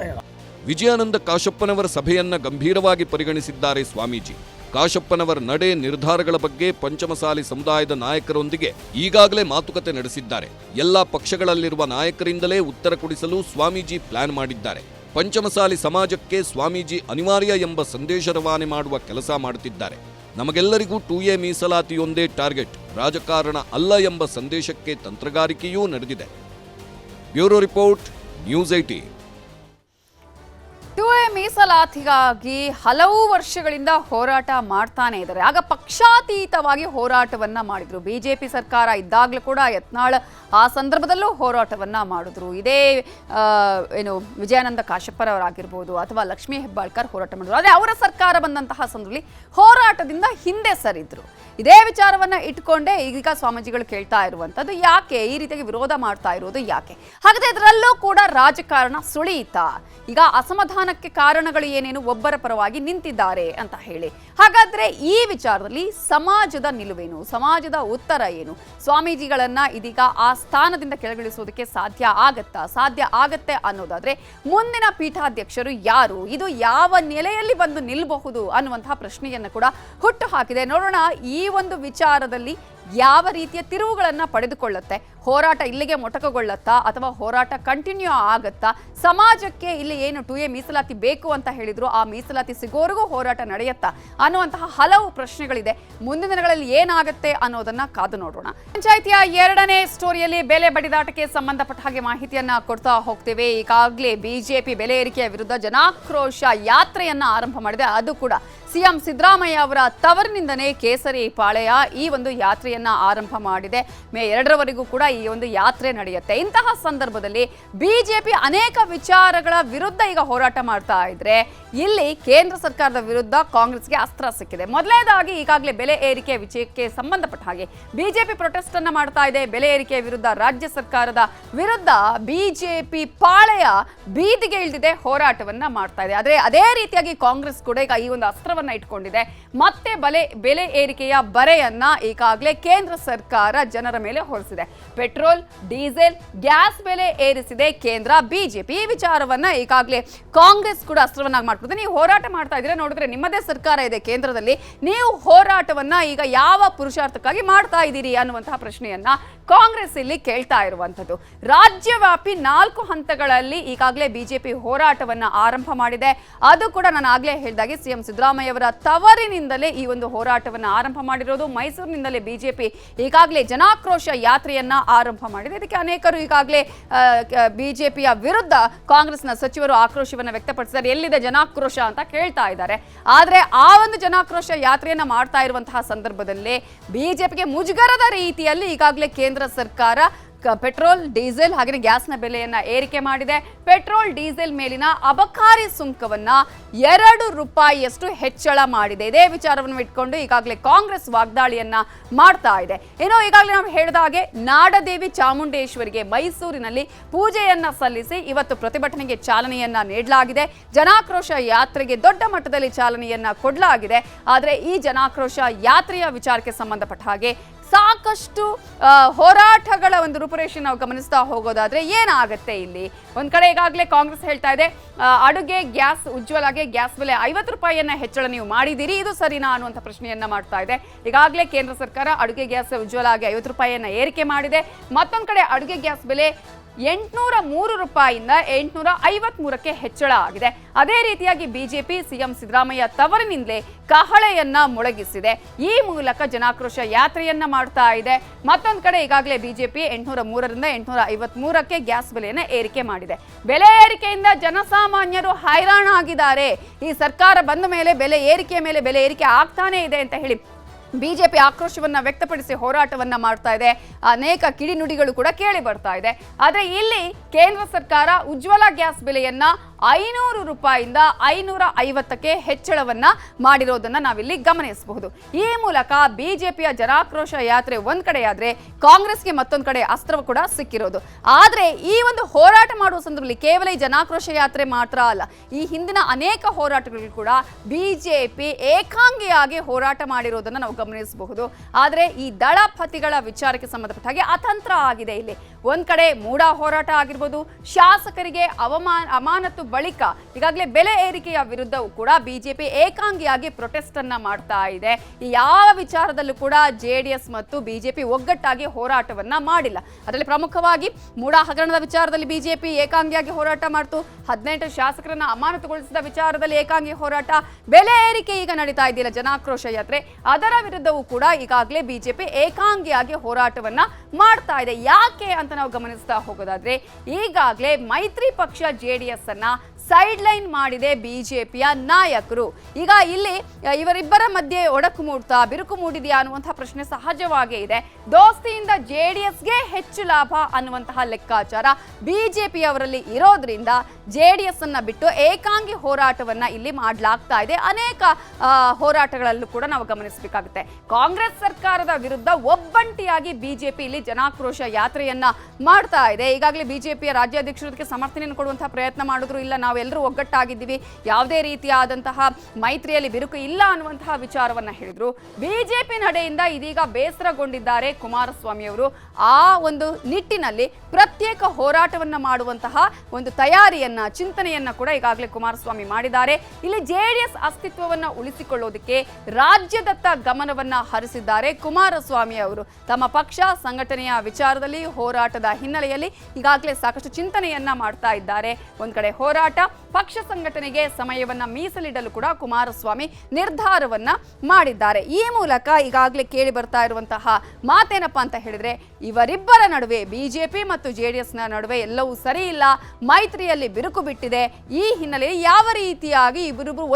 ವಿಜಯಾನಂದ ಕಾಶಪ್ಪನವರ ಸಭೆಯನ್ನ ಗಂಭೀರವಾಗಿ ಪರಿಗಣಿಸಿದ್ದಾರೆ ಸ್ವಾಮೀಜಿ. ಕಾಶಪ್ಪನವರ ನಡೆ ನಿರ್ಧಾರಗಳ ಬಗ್ಗೆ ಪಂಚಮಸಾಲಿ ಸಮುದಾಯದ ನಾಯಕರೊಂದಿಗೆ ಈಗಾಗಲೇ ಮಾತುಕತೆ ನಡೆಸಿದ್ದಾರೆ. ಎಲ್ಲಾ ಪಕ್ಷಗಳಲ್ಲಿರುವ ನಾಯಕರಿಂದಲೇ ಉತ್ತರ ಕೊಡಿಸಲು ಸ್ವಾಮೀಜಿ ಪ್ಲಾನ್ ಮಾಡಿದ್ದಾರೆ. ಪಂಚಮಸಾಲಿ ಸಮಾಜಕ್ಕೆ ಸ್ವಾಮೀಜಿ ಅನಿವಾರ್ಯ ಎಂಬ ಸಂದೇಶ ರವಾನೆ ಮಾಡುವ ಕೆಲಸ ಮಾಡುತ್ತಿದ್ದಾರೆ. ನಮಗೆಲ್ಲರಿಗೂ 2A ಮೀಸಲಾತಿಯೊಂದೇ ಟಾರ್ಗೆಟ್, ರಾಜಕಾರಣ ಅಲ್ಲ ಎಂಬ ಸಂದೇಶಕ್ಕೆ ತಂತ್ರಗಾರಿಕೆಯೂ ನಡೆದಿದೆ. Bureau report, news 18. 2A ಮೀಸಲಾತಿಗಾಗಿ ಹಲವು ವರ್ಷಗಳಿಂದ ಹೋರಾಟ ಮಾಡ್ತಾನೆ ಇದ್ದಾರೆ. ಆಗ ಪಕ್ಷಾತೀತವಾಗಿ ಹೋರಾಟವನ್ನ ಮಾಡಿದ್ರು. ಬಿಜೆಪಿ ಸರ್ಕಾರ ಇದ್ದಾಗಲೂ ಕೂಡ ಯತ್ನಾಳ್ ಆ ಸಂದರ್ಭದಲ್ಲೂ ಹೋರಾಟವನ್ನ ಮಾಡಿದ್ರು. ಇದೇ ವಿಜಯಾನಂದ ಕಾಶಪ್ಪರವರಾಗಿರ್ಬೋದು ಅಥವಾ ಲಕ್ಷ್ಮೀ ಹೆಬ್ಬಾಳ್ಕರ್ ಹೋರಾಟ ಮಾಡಿದ್ರು. ಆದರೆ ಅವರ ಸರ್ಕಾರ ಬಂದಂತಹ ಸಂದರ್ಭದಲ್ಲಿ ಹೋರಾಟದಿಂದ ಹಿಂದೆ ಸರಿದ್ರು. ಇದೇ ವಿಚಾರವನ್ನ ಇಟ್ಕೊಂಡೇ ಈಗ ಸ್ವಾಮೀಜಿಗಳು ಕೇಳ್ತಾ ಇರುವಂತದ್ದು, ಯಾಕೆ ಈ ರೀತಿಯಾಗಿ ವಿರೋಧ ಮಾಡ್ತಾ ಇರೋದು ಯಾಕೆ? ಹಾಗಾದ್ರೆ ಇದರಲ್ಲೂ ಕೂಡ ರಾಜಕಾರಣ ಸುಳಿಯಿತಾ? ಈಗ ಅಸಮಾಧಾನಕ್ಕೆ ಕಾರಣಗಳು ಏನೇನು, ಒಬ್ಬರ ಪರವಾಗಿ ನಿಂತಿದ್ದಾರೆ ಅಂತ ಹೇಳಿ. ಹಾಗಾದ್ರೆ ಈ ವಿಚಾರದಲ್ಲಿ ಸಮಾಜದ ನಿಲುವೇನು, ಸಮಾಜದ ಉತ್ತರ ಏನು? ಸ್ವಾಮೀಜಿಗಳನ್ನ ಇದೀಗ ಆ ಸ್ಥಾನದಿಂದ ಕೆಳಗಿಳಿಸೋದಕ್ಕೆ ಸಾಧ್ಯ ಆಗತ್ತೆ ಅನ್ನೋದಾದ್ರೆ ಮುಂದಿನ ಪೀಠಾಧ್ಯಕ್ಷರು ಯಾರು, ಇದು ಯಾವ ನೆಲೆಯಲ್ಲಿ ಬಂದು ನಿಲ್ಲಬಹುದು ಅನ್ನುವಂತಹ ಪ್ರಶ್ನೆಯನ್ನು ಕೂಡ ಹುಟ್ಟು ಹಾಕಿದೆ. ನೋಡೋಣ ಈ ಒಂದು ವಿಚಾರದಲ್ಲಿ ಯಾವ ರೀತಿಯ ತಿರುವುಗಳನ್ನ ಪಡೆದುಕೊಳ್ಳುತ್ತೆ? ಹೋರಾಟ ಇಲ್ಲಿಗೆ ಮೊಟಕುಗೊಳ್ಳುತ್ತಾ ಅಥವಾ ಹೋರಾಟ ಕಂಟಿನ್ಯೂ ಆಗತ್ತಾ? ಸಮಾಜಕ್ಕೆ ಇಲ್ಲಿ ಏನು 2A ಮೀಸಲಾತಿ ಬೇಕು ಅಂತ ಹೇಳಿದ್ರು, ಆ ಮೀಸಲಾತಿ ಸಿಗೋವರೆಗೂ ಹೋರಾಟ ನಡೆಯುತ್ತಾ ಅನ್ನುವಂತಹ ಹಲವು ಪ್ರಶ್ನೆಗಳಿದೆ. ಮುಂದಿನ ದಿನಗಳಲ್ಲಿ ಏನಾಗುತ್ತೆ ಅನ್ನೋದನ್ನ ಕಾದು ನೋಡೋಣ. ಪಂಚಾಯಿತಿಯ 2ನೇ ಸ್ಟೋರಿಯಲ್ಲಿ ಬೆಲೆ ಬಡಿದಾಟಕ್ಕೆ ಸಂಬಂಧಪಟ್ಟ ಹಾಗೆ ಮಾಹಿತಿಯನ್ನ ಕೊಡ್ತಾ ಹೋಗ್ತೇವೆ. ಈಗಾಗಲೇ ಬಿಜೆಪಿ ಬೆಲೆ ಏರಿಕೆಯ ವಿರುದ್ಧ ಜನಾಕ್ರೋಶ ಯಾತ್ರೆಯನ್ನ ಆರಂಭ ಮಾಡಿದೆ. ಅದು ಕೂಡ ಸಿಎಂ ಸಿದ್ದರಾಮಯ್ಯ ಅವರ ತವರಿನಿಂದನೇ ಕೇಸರಿ ಪಾಳೆಯ ಈ ಒಂದು ಯಾತ್ರೆಯನ್ನ ಆರಂಭ ಮಾಡಿದೆ. ಮೇ 2ರವರೆಗೂ ಕೂಡ ಈ ಒಂದು ಯಾತ್ರೆ ನಡೆಯುತ್ತೆ. ಇಂತಹ ಸಂದರ್ಭದಲ್ಲಿ ಬಿಜೆಪಿ ಅನೇಕ ವಿಚಾರಗಳ ವಿರುದ್ಧ ಈಗ ಹೋರಾಟ ಮಾಡ್ತಾ ಇದ್ರೆ, ಇಲ್ಲಿ ಕೇಂದ್ರ ಸರ್ಕಾರದ ವಿರುದ್ಧ ಕಾಂಗ್ರೆಸ್ಗೆ ಅಸ್ತ್ರ ಸಿಕ್ಕಿದೆ. ಮೊದಲನೇದಾಗಿ ಈಗಾಗಲೇ ಬೆಲೆ ಏರಿಕೆ ವಿಷಯಕ್ಕೆ ಸಂಬಂಧಪಟ್ಟ ಹಾಗೆ ಬಿಜೆಪಿ ಪ್ರೊಟೆಸ್ಟ್ ಅನ್ನ ಮಾಡ್ತಾ ಇದೆ. ಬೆಲೆ ಏರಿಕೆ ವಿರುದ್ಧ ರಾಜ್ಯ ಸರ್ಕಾರದ ವಿರುದ್ಧ ಬಿಜೆಪಿ ಪಾಳೆಯ ಬೀದಿಗೆ ಇಳಿದಿದೆ, ಹೋರಾಟವನ್ನ ಮಾಡ್ತಾ ಇದೆ. ಆದ್ರೆ ಅದೇ ರೀತಿಯಾಗಿ ಕಾಂಗ್ರೆಸ್ ಕೂಡ ಈಗ ಈ ಒಂದು ಅಸ್ತ್ರವನ್ನ ಇಟ್ಕೊಂಡಿದೆ. ಮತ್ತೆ ಬೆಲೆ ಏರಿಕೆಯ ಬರೆಯನ್ನ ಈಗಾಗಲೇ ಕೇಂದ್ರ ಸರ್ಕಾರ ಜನರ ಮೇಲೆ ಹೊರಿಸಿದೆ. ಪೆಟ್ರೋಲ್, ಡೀಸೆಲ್, ಗ್ಯಾಸ್ ಬೆಲೆ ಏರಿಸಿದೆ ಕೇಂದ್ರ. ಬಿಜೆಪಿ ಈ ವಿಚಾರವನ್ನ ಈಗಾಗಲೇ ಕಾಂಗ್ರೆಸ್ ಕೂಡ ಅಸ್ತ್ರವನ್ನಾಗಿ ಮಾಡ್ಕೊಳ್ತದೆ. ನೀವು ಹೋರಾಟ ಮಾಡ್ತಾ ಇದ್ರೆ ನೋಡಿದ್ರೆ ನಿಮ್ಮದೇ ಸರ್ಕಾರ ಇದೆ ಕೇಂದ್ರದಲ್ಲಿ, ನೀವು ಹೋರಾಟವನ್ನ ಈಗ ಯಾವ ಪುರುಷಾರ್ಥಕ್ಕಾಗಿ ಮಾಡ್ತಾ ಇದ್ದೀರಿ ಅನ್ನುವಂತಹ ಪ್ರಶ್ನೆಯನ್ನ ಕಾಂಗ್ರೆಸ್ ಇಲ್ಲಿ ಕೇಳ್ತಾ ಇರುವಂತದ್ದು. ರಾಜ್ಯವ್ಯಾಪಿ 4 ಹಂತಗಳಲ್ಲಿ ಈಗಾಗಲೇ ಬಿಜೆಪಿ ಹೋರಾಟವನ್ನ ಆರಂಭ ಮಾಡಿದೆ. ಅದು ಕೂಡ ನಾನು ಆಗ್ಲೇ ಹೇಳಿದಾಗೆ ಸಿಎಂ ಸಿದ್ದರಾಮಯ್ಯ ಅವರ ತವರಿನಿಂದಲೇ ಈ ಒಂದು ಹೋರಾಟವನ್ನ ಆರಂಭ ಮಾಡಿರೋದು. ಮೈಸೂರಿನಿಂದಲೇ ಬಿಜೆಪಿ ಈಗಾಗಲೇ ಜನಾಕ್ರೋಶ ಯಾತ್ರೆಯನ್ನ ಆರಂಭ ಮಾಡಿದೆ. ಇದಕ್ಕೆ ಅನೇಕರು ಈಗಾಗಲೇ ಬಿಜೆಪಿಯ ವಿರುದ್ಧ ಕಾಂಗ್ರೆಸ್ನ ಸಚಿವರು ಆಕ್ರೋಶವನ್ನ ವ್ಯಕ್ತಪಡಿಸಿದ್ದಾರೆ. ಎಲ್ಲಿದೆ ಜನಾಕ್ರೋಶ ಅಂತ ಕೇಳ್ತಾ ಇದ್ದಾರೆ. ಆದ್ರೆ ಆ ಒಂದು ಜನಾಕ್ರೋಶ ಯಾತ್ರೆಯನ್ನ ಮಾಡ್ತಾ ಇರುವಂತಹ ಸಂದರ್ಭದಲ್ಲಿ ಬಿಜೆಪಿಗೆ ಮುಜುಗರದ ರೀತಿಯಲ್ಲಿ ಈಗಾಗಲೇ ಕೇಂದ್ರ ಸರ್ಕಾರ ಪೆಟ್ರೋಲ್, ಡೀಸೆಲ್ ಹಾಗೆ ಗ್ಯಾಸ್ನ ಬೆಲೆಯನ್ನ ಏರಿಕೆ ಮಾಡಿದೆ. ಪೆಟ್ರೋಲ್, ಡೀಸೆಲ್ ಮೇಲಿನ ಅಬಕಾರಿ ಸುಂಕವನ್ನ 2 ರೂಪಾಯಿಯಷ್ಟು ಹೆಚ್ಚಳ ಮಾಡಿದೆ. ಇದೇ ವಿಚಾರವನ್ನು ಇಟ್ಕೊಂಡು ಈಗಾಗಲೇ ಕಾಂಗ್ರೆಸ್ ವಾಗ್ದಾಳಿಯನ್ನ ಮಾಡ್ತಾ ಇದೆ. ಏನೋ ಈಗಾಗಲೇ ನಾವು ಹೇಳಿದ ಹಾಗೆ ನಾಡದೇವಿ ಚಾಮುಂಡೇಶ್ವರಿಗೆ ಮೈಸೂರಿನಲ್ಲಿ ಪೂಜೆಯನ್ನ ಸಲ್ಲಿಸಿ ಇವತ್ತು ಪ್ರತಿಭಟನೆಗೆ ಚಾಲನೆಯನ್ನ ನೀಡಲಾಗಿದೆ. ಜನಾಕ್ರೋಶ ಯಾತ್ರೆಗೆ ದೊಡ್ಡ ಮಟ್ಟದಲ್ಲಿ ಚಾಲನೆಯನ್ನ ಕೊಡಲಾಗಿದೆ. ಆದರೆ ಈ ಜನಾಕ್ರೋಶ ಯಾತ್ರೆಯ ವಿಚಾರಕ್ಕೆ ಸಂಬಂಧಪಟ್ಟ ಹಾಗೆ ಸಾಕಷ್ಟು ಹೋರಾಟಗಳ ಒಂದು ರೂಪುರೇಷೆ ನಾವು ಗಮನಿಸ್ತಾ ಹೋಗೋದಾದ್ರೆ ಏನಾಗುತ್ತೆ ಇಲ್ಲಿ? ಒಂದ್ ಕಡೆ ಈಗಾಗಲೇ ಕಾಂಗ್ರೆಸ್ ಹೇಳ್ತಾ ಇದೆ, ಅಡುಗೆ ಗ್ಯಾಸ್ ಉಜ್ವಲಗೆ ಗ್ಯಾಸ್ ಬೆಲೆ 50 ರೂಪಾಯಿಯನ್ನ ಹೆಚ್ಚಳ ನೀವು ಮಾಡಿದ್ದೀರಿ, ಇದು ಸರಿನಾ ಅನ್ನುವಂಥ ಪ್ರಶ್ನೆಯನ್ನ ಮಾಡ್ತಾ ಇದೆ. ಈಗಾಗಲೇ ಕೇಂದ್ರ ಸರ್ಕಾರ ಅಡುಗೆ ಗ್ಯಾಸ್ ಉಜ್ವಲಗೆ 50 ರೂಪಾಯಿಯನ್ನ ಏರಿಕೆ ಮಾಡಿದೆ. ಮತ್ತೊಂದು ಕಡೆ ಅಡುಗೆ ಗ್ಯಾಸ್ ಬೆಲೆ 803 ರೂಪಾಯಿಯಿಂದ 853ಕ್ಕೆ ಹೆಚ್ಚಳ ಆಗಿದೆ. ಅದೇ ರೀತಿಯಾಗಿ ಬಿಜೆಪಿ ಸಿಎಂ ಸಿದ್ದರಾಮಯ್ಯ ತವರಿನಿಂದಲೇ ಕಹಳೆಯನ್ನ ಮೊಳಗಿಸಿದೆ. ಈ ಮೂಲಕ ಜನಾಕ್ರೋಶ ಯಾತ್ರೆಯನ್ನ ಮಾಡ್ತಾ ಇದೆ. ಮತ್ತೊಂದು ಕಡೆ ಈಗಾಗಲೇ ಬಿಜೆಪಿ 803ರಿಂದ 853ಕ್ಕೆ ಗ್ಯಾಸ್ ಬೆಲೆಯನ್ನ ಏರಿಕೆ ಮಾಡಿದೆ. ಬೆಲೆ ಏರಿಕೆಯಿಂದ ಜನಸಾಮಾನ್ಯರು ಹೈರಾಣಾಗಿದ್ದಾರೆ. ಈ ಸರ್ಕಾರ ಬಂದ ಮೇಲೆ ಬೆಲೆ ಏರಿಕೆ ಆಗ್ತಾನೆ ಇದೆ ಅಂತ ಹೇಳಿ ಬಿಜೆಪಿ ಆಕ್ರೋಶವನ್ನ ವ್ಯಕ್ತಪಡಿಸಿ ಹೋರಾಟವನ್ನ ಮಾಡ್ತಾ ಇದೆ. ಅನೇಕ ಕಿಡಿನುಡಿಗಳು ಕೂಡ ಕೇಳಿ ಬರ್ತಾ ಇದೆ. ಆದ್ರೆ ಇಲ್ಲಿ ಕೇಂದ್ರ ಸರ್ಕಾರ ಉಜ್ವಲ ಗ್ಯಾಸ್ ಬೆಲೆಯನ್ನ 500 ರೂಪಾಯಿಯಿಂದ 550ಕ್ಕೆ ಹೆಚ್ಚಳವನ್ನ ಮಾಡಿರೋದನ್ನ ನಾವಿಲ್ಲಿ ಗಮನಿಸಬಹುದು. ಈ ಮೂಲಕ ಬಿಜೆಪಿಯ ಜನಾಕ್ರೋಶ ಯಾತ್ರೆ ಒಂದ್ ಕಡೆ ಆದ್ರೆ ಕಾಂಗ್ರೆಸ್ಗೆ ಮತ್ತೊಂದು ಕಡೆ ಅಸ್ತ್ರ ಕೂಡ ಸಿಕ್ಕಿರೋದು. ಆದ್ರೆ ಈ ಒಂದು ಹೋರಾಟ ಮಾಡುವ ಸಂದರ್ಭದಲ್ಲಿ ಕೇವಲ ಈ ಜನಾಕ್ರೋಶ ಯಾತ್ರೆ ಮಾತ್ರ ಅಲ್ಲ, ಈ ಹಿಂದಿನ ಅನೇಕ ಹೋರಾಟಗಳು ಕೂಡ ಬಿಜೆಪಿ ಏಕಾಂಗಿಯಾಗಿ ಹೋರಾಟ ಮಾಡಿರೋದನ್ನ ನಾವು ಗಮನಿಸಬಹುದು. ಆದ್ರೆ ಈ ದಳಪತಿಗಳ ವಿಚಾರಕ್ಕೆ ಸಂಬಂಧಪಟ್ಟ ಹಾಗೆ ಅತಂತ್ರ ಆಗಿದೆ. ಇಲ್ಲಿ ಒಂದ್ ಕಡೆ ಮೂಡ ಹೋರಾಟ ಆಗಿರ್ಬೋದು, ಶಾಸಕರಿಗೆ ಅಮಾನತು ಬಳಿಕ ಈಗಾಗಲೇ ಬೆಲೆ ಏರಿಕೆಯ ವಿರುದ್ಧವೂ ಕೂಡ ಬಿಜೆಪಿ ಏಕಾಂಗಿಯಾಗಿ ಪ್ರೊಟೆಸ್ಟ್ ಅನ್ನ ಮಾಡ್ತಾ ಇದೆ. ಈ ಯಾವ ವಿಚಾರದಲ್ಲೂ ಕೂಡ ಜೆಡಿಎಸ್ ಮತ್ತು ಬಿಜೆಪಿ ಒಗ್ಗಟ್ಟಾಗಿ ಹೋರಾಟವನ್ನ ಮಾಡಿಲ್ಲ. ಅದರಲ್ಲಿ ಪ್ರಮುಖವಾಗಿ ಮೂಡ ಹಗರಣದ ವಿಚಾರದಲ್ಲಿ ಬಿಜೆಪಿ ಏಕಾಂಗಿಯಾಗಿ ಹೋರಾಟ ಮಾಡ್ತು. 18 ಶಾಸಕರನ್ನ ಅಮಾನತುಗೊಳಿಸಿದ ವಿಚಾರದಲ್ಲಿ ಏಕಾಂಗಿ ಹೋರಾಟ, ಬೆಲೆ ಏರಿಕೆ ಈಗ ನಡೀತಾ ಇದೆಯಲ್ಲ ಜನಾಕ್ರೋಶ ಯಾತ್ರೆ, ಅದರ ವಿರುದ್ಧವೂ ಕೂಡ ಈಗಾಗಲೇ ಬಿಜೆಪಿ ಏಕಾಂಗಿಯಾಗಿ ಹೋರಾಟವನ್ನ ಮಾಡ್ತಾ ಇದೆ. ಯಾಕೆ ಅಂತ ನಾವು ಗಮನಿಸ್ತಾ ಹೋಗೋದಾದ್ರೆ ಈಗಾಗಲೇ ಮೈತ್ರಿ ಪಕ್ಷ ಜೆಡಿಎಸ್ ಅನ್ನ ಸೈಡ್ ಲೈನ್ ಮಾಡಿದೆ ಬಿಜೆಪಿಯ ನಾಯಕರು. ಈಗ ಇಲ್ಲಿ ಇವರಿಬ್ಬರ ಮಧ್ಯೆ ಬಿರುಕು ಮೂಡಿದೆಯಾ ಅನ್ನುವಂತಹ ಪ್ರಶ್ನೆ ಸಹಜವಾಗೇ ಇದೆ. ದೋಸ್ತಿಯಿಂದ ಜೆಡಿಎಸ್ಗೆ ಹೆಚ್ಚು ಲಾಭ ಅನ್ನುವಂತಹ ಲೆಕ್ಕಾಚಾರ ಬಿಜೆಪಿಯವರಲ್ಲಿ ಇರೋದ್ರಿಂದ ಜೆಡಿಎಸ್ ಅನ್ನ ಬಿಟ್ಟು ಏಕಾಂಗಿ ಹೋರಾಟವನ್ನ ಇಲ್ಲಿ ಮಾಡಲಾಗ್ತಾ ಇದೆ. ಅನೇಕ ಹೋರಾಟಗಳಲ್ಲೂ ಕೂಡ ನಾವು ಗಮನಿಸಬೇಕಾಗುತ್ತೆ. ಕಾಂಗ್ರೆಸ್ ಸರ್ಕಾರದ ವಿರುದ್ಧ ಒಬ್ಬಂಟಿಯಾಗಿ ಬಿಜೆಪಿ ಇಲ್ಲಿ ಜನಾಕ್ರೋಶ ಯಾತ್ರೆಯನ್ನ ಮಾಡ್ತಾ ಇದೆ. ಈಗಾಗಲೇ ಬಿಜೆಪಿಯ ರಾಜ್ಯಾಧ್ಯಕ್ಷರಿಗೆ ಸಮರ್ಥನೆಯನ್ನು ಕೊಡುವಂತಹ ಪ್ರಯತ್ನ ಮಾಡಿದ್ರು. ಇಲ್ಲ, ನಾವು ನಾವೆಲ್ಲರೂ ಒಗ್ಗಟ್ಟಾಗಿದ್ದೀವಿ, ಯಾವುದೇ ರೀತಿಯಾದಂತಹ ಮೈತ್ರಿಯಲ್ಲಿ ಬಿರುಕು ಇಲ್ಲ ಅನ್ನುವಂತಹ ವಿಚಾರವನ್ನ ಹೇಳಿದ್ರು. ಬಿಜೆಪಿ ನಡೆಯಿಂದ ಇದೀಗ ಬೇಸರಗೊಂಡಿದ್ದಾರೆ ಕುಮಾರಸ್ವಾಮಿ ಅವರು. ಆ ಒಂದು ನಿಟ್ಟಿನಲ್ಲಿ ಪ್ರತ್ಯೇಕ ಹೋರಾಟವನ್ನ ಮಾಡುವಂತಹ ಒಂದು ತಯಾರಿಯನ್ನ, ಚಿಂತನೆಯನ್ನ ಕೂಡ ಈಗಾಗಲೇ ಕುಮಾರಸ್ವಾಮಿ ಮಾಡಿದ್ದಾರೆ. ಇಲ್ಲಿ ಜೆಡಿಎಸ್ ಅಸ್ತಿತ್ವವನ್ನ ಉಳಿಸಿಕೊಳ್ಳೋದಕ್ಕೆ ರಾಜ್ಯದತ್ತ ಗಮನವನ್ನ ಹರಿಸಿದ್ದಾರೆ ಕುಮಾರಸ್ವಾಮಿ ಅವರು. ತಮ್ಮ ಪಕ್ಷ ಸಂಘಟನೆಯ ವಿಚಾರದಲ್ಲಿ ಹೋರಾಟದ ಹಿನ್ನೆಲೆಯಲ್ಲಿ ಈಗಾಗಲೇ ಸಾಕಷ್ಟು ಚಿಂತನೆಯನ್ನ ಮಾಡ್ತಾ ಇದ್ದಾರೆ. ಒಂದ್ ಕಡೆ ಹೋರಾಟ, ಪಕ್ಷ ಸಂಘಟನೆಗೆ ಸಮಯವನ್ನ ಮೀಸಲಿಡಲು ಕೂಡ ಕುಮಾರಸ್ವಾಮಿ ನಿರ್ಧಾರವನ್ನ ಮಾಡಿದ್ದಾರೆ. ಈ ಮೂಲಕ ಈಗಾಗಲೇ ಕೇಳಿ ಬರ್ತಾ ಇರುವಂತಹ ಮಾತೇನಪ್ಪ ಅಂತ ಹೇಳಿದ್ರೆ, ಇವರಿಬ್ಬರ ನಡುವೆ, ಬಿಜೆಪಿ ಮತ್ತು ಜೆಡಿಎಸ್ನ ನಡುವೆ ಎಲ್ಲವೂ ಸರಿ ಇಲ್ಲ, ಮೈತ್ರಿಯಲ್ಲಿ ಬಿರುಕು ಬಿಟ್ಟಿದೆ. ಈ ಹಿನ್ನೆಲೆಯಲ್ಲಿ ಯಾವ ರೀತಿಯಾಗಿ ಇಬ್ಬರಿಬ್ಬರು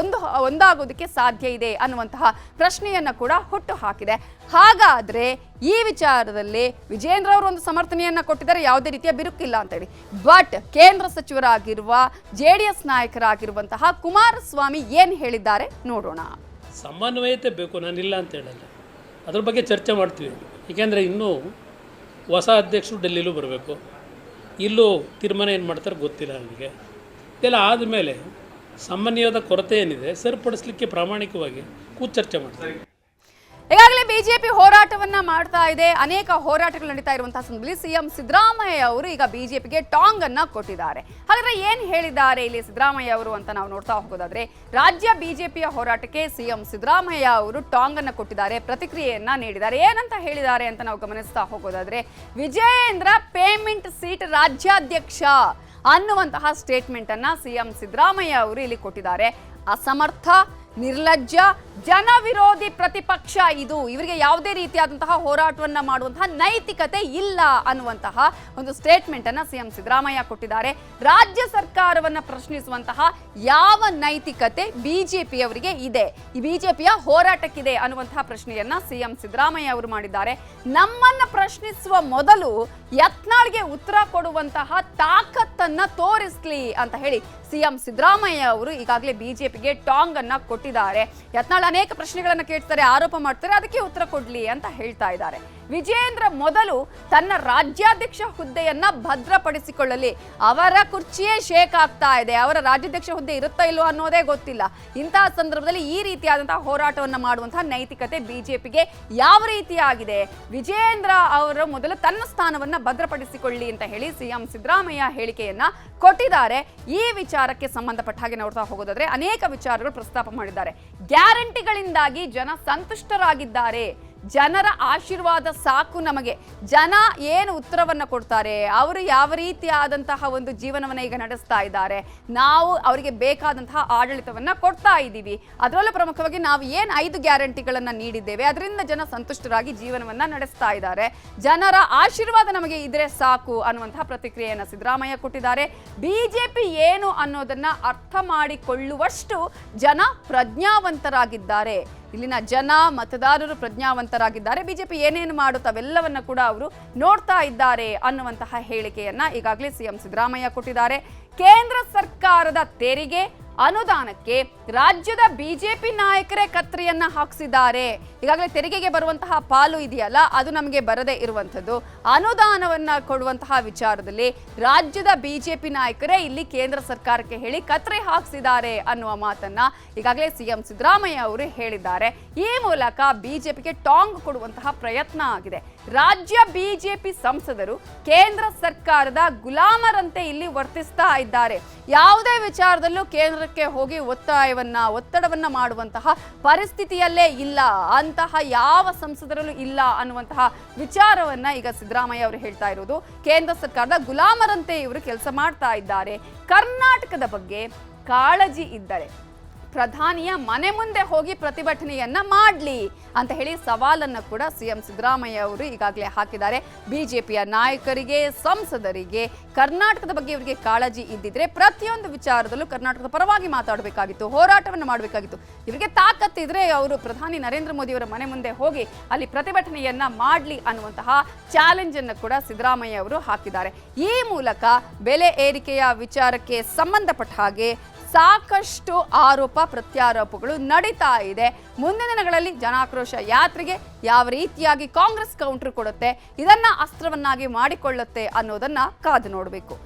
ಒಂದಾಗೋದಕ್ಕೆ ಸಾಧ್ಯ ಇದೆ ಅನ್ನುವಂತಹ ಪ್ರಶ್ನೆಯನ್ನ ಕೂಡ ಹುಟ್ಟು ಹಾಕಿದೆ. ಹಾಗಾದ್ರೆ ಈ ವಿಚಾರದಲ್ಲಿ ವಿಜೇಂದ್ರ ಅವರು ಒಂದು ಸಮರ್ಥನೆಯನ್ನ ಕೊಟ್ಟಿದ್ದಾರೆ, ಯಾವುದೇ ರೀತಿಯ ಬಿರುಕಿಲ್ಲ ಅಂತ ಹೇಳಿ. ಬಟ್ ಕೇಂದ್ರ ಸಚಿವರಾಗಿರುವ ಜೆಡಿಎಸ್ ನಾಯಕರಾಗಿರುವಂತಹ ಕುಮಾರಸ್ವಾಮಿ ಏನ್ ಹೇಳಿದ್ದಾರೆ ನೋಡೋಣ. ಸಮನ್ವಯತೆ ಬೇಕು, ನಾನಿಲ್ಲ ಅಂತ ಹೇಳಲ್ಲ, ಅದ್ರ ಬಗ್ಗೆ ಚರ್ಚೆ ಮಾಡ್ತೀವಿ. ಏಕೆಂದರೆ ಇನ್ನೂ ಹೊಸ ಅಧ್ಯಕ್ಷರು ಡೆಲ್ಲಿಲೂ ಬರಬೇಕು, ಇಲ್ಲೂ ತೀರ್ಮಾನ ಏನು ಮಾಡ್ತಾರೆ ಗೊತ್ತಿಲ್ಲ ನನಗೆ. ಇದೆಲ್ಲ ಆದಮೇಲೆ ಸಮನ್ವಯದ ಕೊರತೆ ಏನಿದೆ ಸರಿಪಡಿಸಲಿಕ್ಕೆ ಪ್ರಾಮಾಣಿಕವಾಗಿ ಕೂತು ಚರ್ಚೆ ಮಾಡ್ತಾರೆ. ಈಗಾಗಲೇ ಬಿಜೆಪಿ ಹೋರಾಟವನ್ನ ಮಾಡ್ತಾ ಇದೆ. ಅನೇಕ ಹೋರಾಟಗಳು ನಡೀತಾ ಇರುವಂತಹ ಸಂದರ್ಭದಲ್ಲಿ ಸಿಎಂ ಸಿದ್ದರಾಮಯ್ಯ ಅವರು ಈಗ ಬಿಜೆಪಿಗೆ ಟಾಂಗ್ ಅನ್ನ ಕೊಟ್ಟಿದ್ದಾರೆ. ಹಾಗಾದ್ರೆ ಏನ್ ಹೇಳಿದ್ದಾರೆ ಇಲ್ಲಿ ಸಿದ್ದರಾಮಯ್ಯ ಅವರು ಅಂತ ನಾವು ನೋಡ್ತಾ ಹೋಗೋದಾದ್ರೆ, ರಾಜ್ಯ ಬಿಜೆಪಿಯ ಹೋರಾಟಕ್ಕೆ ಸಿಎಂ ಸಿದ್ದರಾಮಯ್ಯ ಅವರು ಟಾಂಗ್ ಅನ್ನ ಕೊಟ್ಟಿದ್ದಾರೆ, ಪ್ರತಿಕ್ರಿಯೆಯನ್ನ ನೀಡಿದ್ದಾರೆ. ಏನಂತ ಹೇಳಿದ್ದಾರೆ ಅಂತ ನಾವು ಗಮನಿಸ್ತಾ ಹೋಗೋದಾದ್ರೆ, ವಿಜಯೇಂದ್ರ ಪೇಮೆಂಟ್ ಸೀಟ್ ರಾಜ್ಯಾಧ್ಯಕ್ಷ ಅನ್ನುವಂತಹ ಸ್ಟೇಟ್ಮೆಂಟ್ ಅನ್ನ ಸಿಎಂ ಸಿದ್ದರಾಮಯ್ಯ ಅವರು ಇಲ್ಲಿ ಕೊಟ್ಟಿದ್ದಾರೆ. ಅಸಮರ್ಥ, ನಿರ್ಲಜ್ಜ, ಜನ ವಿರೋಧಿ ಪ್ರತಿಪಕ್ಷ ಇದು, ಇವರಿಗೆ ಯಾವುದೇ ರೀತಿಯಾದಂತಹ ಹೋರಾಟವನ್ನ ಮಾಡುವಂತಹ ನೈತಿಕತೆ ಇಲ್ಲ ಅನ್ನುವಂತಹ ಒಂದು ಸ್ಟೇಟ್ಮೆಂಟ್ ಅನ್ನ ಸಿಎಂ ಸಿದ್ದರಾಮಯ್ಯ ಕೊಟ್ಟಿದ್ದಾರೆ. ರಾಜ್ಯ ಸರ್ಕಾರವನ್ನ ಪ್ರಶ್ನಿಸುವಂತಹ ಯಾವ ನೈತಿಕತೆ ಬಿಜೆಪಿಯವರಿಗೆ ಇದೆ, ಈ ಬಿಜೆಪಿಯ ಹೋರಾಟಕ್ಕಿದೆ ಅನ್ನುವಂತಹ ಪ್ರಶ್ನೆಯನ್ನ ಸಿಎಂ ಸಿದ್ದರಾಮಯ್ಯ ಅವರು ಮಾಡಿದ್ದಾರೆ. ನಮ್ಮನ್ನ ಪ್ರಶ್ನಿಸುವ ಮೊದಲು ಯತ್ನಾಳ್ಗೆ ಉತ್ತರ ಕೊಡುವಂತಹ ತಾಕತ್ತನ್ನ ತೋರಿಸ್ಲಿ ಅಂತ ಹೇಳಿ ಸಿಎಂ ಸಿದ್ದರಾಮಯ್ಯ ಅವರು ಈಗಾಗಲೇ ಬಿಜೆಪಿಗೆ ಟಾಂಗ್ ಅನ್ನ ಕೊಟ್ಟಿದ್ದಾರೆ. ಯತ್ನಾಳ್ ಅನೇಕ ಪ್ರಶ್ನೆಗಳನ್ನ ಕೇಳ್ತಾರೆ, ಆರೋಪ ಮಾಡ್ತಾರೆ, ಅದಕ್ಕೆ ಉತ್ತರ ಕೊಡ್ಲಿ ಅಂತ ಹೇಳ್ತಾ ಇದ್ದಾರೆ. ವಿಜಯೇಂದ್ರ ಮೊದಲು ತನ್ನ ರಾಜ್ಯಾಧ್ಯಕ್ಷ ಹುದ್ದೆಯನ್ನ ಭದ್ರಪಡಿಸಿಕೊಳ್ಳಲಿ. ಅವರ ಕುರ್ಚಿಯೇ ಶೇಕ್ ಆಗ್ತಾ ಇದೆ, ಅವರ ರಾಜ್ಯಾಧ್ಯಕ್ಷ ಹುದ್ದೆ ಇರುತ್ತಾ ಇಲ್ವೋ ಅನ್ನೋದೇ ಗೊತ್ತಿಲ್ಲ. ಇಂತಹ ಸಂದರ್ಭದಲ್ಲಿ ಈ ರೀತಿಯಾದಂತಹ ಹೋರಾಟವನ್ನ ಮಾಡುವಂತಹ ನೈತಿಕತೆ ಬಿಜೆಪಿಗೆ ಯಾವ ರೀತಿಯಾಗಿದೆ? ವಿಜಯೇಂದ್ರ ಅವರು ಮೊದಲು ತನ್ನ ಸ್ಥಾನವನ್ನ ಭದ್ರಪಡಿಸಿಕೊಳ್ಳಿ ಅಂತ ಹೇಳಿ ಸಿಎಂ ಸಿದ್ದರಾಮಯ್ಯ ಹೇಳಿಕೆಯನ್ನ ಕೊಟ್ಟಿದ್ದಾರೆ. ಈ ವಿಚಾರಕ್ಕೆ ಸಂಬಂಧಪಟ್ಟ ಹಾಗೆ ನೋಡ್ತಾ ಹೋಗೋದಾದ್ರೆ ಅನೇಕ ವಿಚಾರಗಳು ಪ್ರಸ್ತಾಪ ಮಾಡಿದ್ದಾರೆ. ಗ್ಯಾರಂಟಿಗಳಿಂದಾಗಿ ಜನ ಸಂತುಷ್ಟರಾಗಿದ್ದಾರೆ, ಜನರ ಆಶೀರ್ವಾದ ಸಾಕು ನಮಗೆ, ಜನ ಏನು ಉತ್ತರವನ್ನ ಕೊಡ್ತಾರೆ, ಅವರು ಯಾವ ರೀತಿಯಾದಂತಹ ಒಂದು ಜೀವನವನ್ನ ಈಗ ನಡೆಸ್ತಾ ಇದ್ದಾರೆ, ನಾವು ಅವರಿಗೆ ಬೇಕಾದಂತಹ ಆಡಳಿತವನ್ನ ಕೊಡ್ತಾ ಇದ್ದೀವಿ, ಅದರಲ್ಲೂ ಪ್ರಮುಖವಾಗಿ ನಾವು ಏನು 5 ಗ್ಯಾರಂಟಿಗಳನ್ನ ನೀಡಿದ್ದೇವೆ ಅದರಿಂದ ಜನ ಸಂತುಷ್ಟರಾಗಿ ಜೀವನವನ್ನ ನಡೆಸ್ತಾ ಇದ್ದಾರೆ, ಜನರ ಆಶೀರ್ವಾದ ನಮಗೆ ಇದ್ರೆ ಸಾಕು ಅನ್ನುವಂತಹ ಪ್ರತಿಕ್ರಿಯೆಯನ್ನ ಸಿದ್ದರಾಮಯ್ಯ ಕೊಟ್ಟಿದ್ದಾರೆ. ಬಿಜೆಪಿ ಏನು ಅನ್ನೋದನ್ನ ಅರ್ಥ ಮಾಡಿಕೊಳ್ಳುವಷ್ಟು ಜನ ಪ್ರಜ್ಞಾವಂತರಾಗಿದ್ದಾರೆ, ಇಲ್ಲಿನ ಜನ ಮತದಾರರು ಪ್ರಜ್ಞಾವಂತರಾಗಿದ್ದಾರೆ, ಬಿಜೆಪಿ ಏನೇನು ಮಾಡುತ್ತೆ ಅವೆಲ್ಲವನ್ನ ಕೂಡ ಅವರು ನೋಡ್ತಾ ಇದ್ದಾರೆ ಅನ್ನುವಂತಹ ಹೇಳಿಕೆಯನ್ನ ಈಗಾಗಲೇ ಸಿಎಂ ಸಿದ್ದರಾಮಯ್ಯ ಕೊಟ್ಟಿದ್ದಾರೆ. ಕೇಂದ್ರ ಸರ್ಕಾರದ ತೆರಿಗೆ ಅನುದಾನಕ್ಕೆ ರಾಜ್ಯದ ಬಿಜೆಪಿ ನಾಯಕರೇ ಕತ್ರಿಯನ್ನ ಹಾಕಿಸಿದ್ದಾರೆ. ಈಗಾಗಲೇ ತೆರಿಗೆಗೆ ಬರುವಂತಹ ಪಾಲು ಇದೆಯಲ್ಲ, ಅದು ನಮಗೆ ಬರದೇ ಇರುವಂಥದ್ದು. ಅನುದಾನವನ್ನ ಕೊಡುವಂತಹ ವಿಚಾರದಲ್ಲಿ ರಾಜ್ಯದ ಬಿಜೆಪಿ ನಾಯಕರೇ ಇಲ್ಲಿ ಕೇಂದ್ರ ಸರ್ಕಾರಕ್ಕೆ ಹೇಳಿ ಕತ್ರಿ ಹಾಕಿಸಿದ್ದಾರೆ ಅನ್ನುವ ಮಾತನ್ನ ಈಗಾಗಲೇ ಸಿಎಂ ಸಿದ್ದರಾಮಯ್ಯ ಅವರು ಹೇಳಿದ್ದಾರೆ. ಈ ಮೂಲಕ ಬಿಜೆಪಿಗೆ ಟಾಂಗ್ ಕೊಡುವಂತಹ ಪ್ರಯತ್ನ ಆಗಿದೆ. ರಾಜ್ಯ ಬಿಜೆಪಿ ಸಂಸದರು ಕೇಂದ್ರ ಸರ್ಕಾರದ ಗುಲಾಮರಂತೆ ಇಲ್ಲಿ ವರ್ತಿಸ್ತಾ ಇದ್ದಾರೆ. ಯಾವುದೇ ವಿಚಾರದಲ್ಲೂ ಕೇಂದ್ರಕ್ಕೆ ಹೋಗಿ ಒತ್ತಡವನ್ನ ಮಾಡುವಂತಹ ಪರಿಸ್ಥಿತಿಯಲ್ಲೇ ಇಲ್ಲ, ಅಂತಹ ಯಾವ ಸಂಸದರಲ್ಲೂ ಇಲ್ಲ ಅನ್ನುವಂತಹ ವಿಚಾರವನ್ನ ಈಗ ಸಿದ್ದರಾಮಯ್ಯ ಅವರು ಹೇಳ್ತಾ ಇರೋದು. ಕೇಂದ್ರ ಸರ್ಕಾರದ ಗುಲಾಮರಂತೆ ಇವರು ಕೆಲಸ ಮಾಡ್ತಾ ಇದ್ದಾರೆ. ಕರ್ನಾಟಕದ ಬಗ್ಗೆ ಕಾಳಜಿ ಇದ್ದರೆ ಪ್ರಧಾನಿಯ ಮನೆ ಮುಂದೆ ಹೋಗಿ ಪ್ರತಿಭಟನೆಯನ್ನ ಮಾಡಲಿ ಅಂತ ಹೇಳಿ ಸವಾಲನ್ನು ಕೂಡ ಸಿಎಂ ಸಿದ್ದರಾಮಯ್ಯ ಅವರು ಈಗಾಗಲೇ ಹಾಕಿದ್ದಾರೆ. ಬಿಜೆಪಿಯ ನಾಯಕರಿಗೆ, ಸಂಸದರಿಗೆ ಕರ್ನಾಟಕದ ಬಗ್ಗೆ ಇವರಿಗೆ ಕಾಳಜಿ ಇದ್ದಿದ್ರೆ ಪ್ರತಿಯೊಂದು ವಿಚಾರದಲ್ಲೂ ಕರ್ನಾಟಕದ ಪರವಾಗಿ ಮಾತಾಡಬೇಕಾಗಿತ್ತು, ಹೋರಾಟವನ್ನು ಮಾಡಬೇಕಾಗಿತ್ತು. ಇವರಿಗೆ ತಾಕತ್ತಿದ್ರೆ ಅವರು ಪ್ರಧಾನಿ ನರೇಂದ್ರ ಮೋದಿ ಅವರ ಮನೆ ಮುಂದೆ ಹೋಗಿ ಅಲ್ಲಿ ಪ್ರತಿಭಟನೆಯನ್ನ ಮಾಡಲಿ ಅನ್ನುವಂತಹ ಚಾಲೆಂಜ್ ಅನ್ನು ಕೂಡ ಸಿದ್ದರಾಮಯ್ಯ ಅವರು ಹಾಕಿದ್ದಾರೆ. ಈ ಮೂಲಕ ಬೆಲೆ ಏರಿಕೆಯ ವಿಚಾರಕ್ಕೆ ಸಂಬಂಧಪಟ್ಟ ಹಾಗೆ ಸಾಕಷ್ಟು ಆರೋಪ ಪ್ರತ್ಯಾರೋಪಗಳು ನಡೀತಾ ಇದೆ. ಮುಂದಿನ ದಿನಗಳಲ್ಲಿ ಜನಾಕ್ರೋಶ ಯಾತ್ರೆಗೆ ಯಾವ ರೀತಿಯಾಗಿ ಕಾಂಗ್ರೆಸ್ ಕೌಂಟರ್ ಕೊಡುತ್ತೆ, ಇದನ್ನ ಅಸ್ತ್ರವನ್ನಾಗಿ ಮಾಡಿಕೊಳ್ಳುತ್ತೆ ಅನ್ನೋದನ್ನ ಕಾದು ನೋಡಬೇಕು.